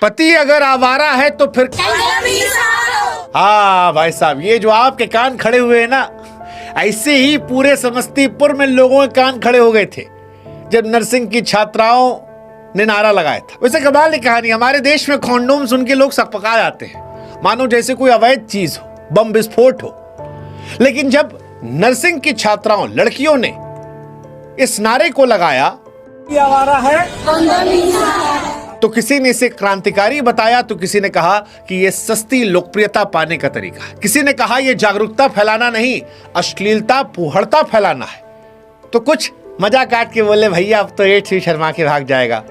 पति अगर आवारा है तो फिर हाँ भाई साहब, ये जो आपके कान खड़े हुए हैं ना, ऐसे ही पूरे समस्तीपुर में लोगों के कान खड़े हो गए थे जब नर्सिंग की छात्राओं ने नारा लगाया था। वैसे कमाल की कहानी, हमारे देश में कॉन्डोम सुन के लोग सकपका जाते हैं, मानो जैसे कोई अवैध चीज हो, बम विस्फोट हो। लेकिन जब नर्सिंग की छात्राओं, लड़कियों ने इस नारे को लगाया, आवारा है तो किसी ने इसे क्रांतिकारी बताया, तो किसी ने कहा कि यह सस्ती लोकप्रियता पाने का तरीका है, किसी ने कहा यह जागरूकता फैलाना नहीं, अश्लीलता फूहड़ता फैलाना है। तो कुछ मजा काट के बोले, भैया अब तो एड्स भी शर्मा के भाग जाएगा,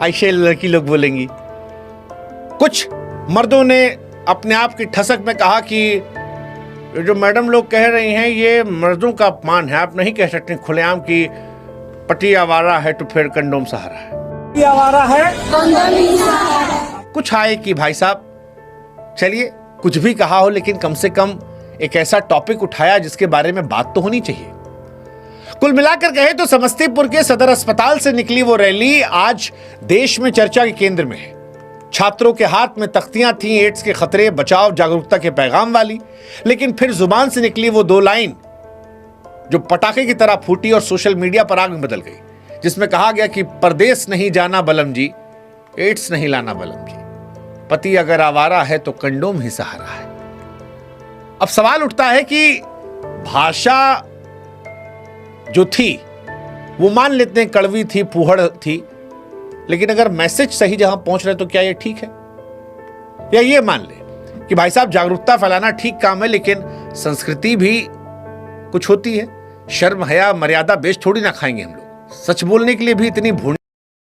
ऐसे लड़की लोग बोलेंगी। कुछ मर्दों ने अपने आप की ठसक में कहा कि जो मैडम लोग कह रही हैं ये मर्दों का अपमान है, आप नहीं कह सकते खुलेआम कि पति आवारा है तो फिर कंडोम सहारा है, आवारा है कुछ आए कि भाई साहब चलिए कुछ भी कहा हो, लेकिन कम से कम एक ऐसा टॉपिक उठाया जिसके बारे में बात तो होनी चाहिए। कुल मिलाकर कहे तो समस्तीपुर के सदर अस्पताल से निकली वो रैली आज देश में चर्चा के केंद्र में है। छात्रों के हाथ में तख्तियां थीं एड्स के खतरे, बचाव, जागरूकता के पैगाम वाली, लेकिन फिर जुबान से निकली वो दो लाइन जो पटाखे की तरह फूटी और सोशल मीडिया पर आग में बदल गई, जिसमें कहा गया कि परदेश नहीं जाना बलम जी, एड्स नहीं लाना बलम जी, पति अगर आवारा है तो कंडोम ही सहारा है। अब सवाल उठता है कि भाषा जो थी वो मान लेते हैं कड़वी थी, फूहड़ थी, लेकिन अगर मैसेज सही जहां पहुंच रहे तो क्या ये ठीक है? या ये मान ले कि भाई साहब जागरूकता फैलाना ठीक काम है, लेकिन संस्कृति भी कुछ होती है, शर्म हया मर्यादा बेच थोड़ी ना खाएंगे हम लोग। सच बोलने के लिए भी इतनी भूल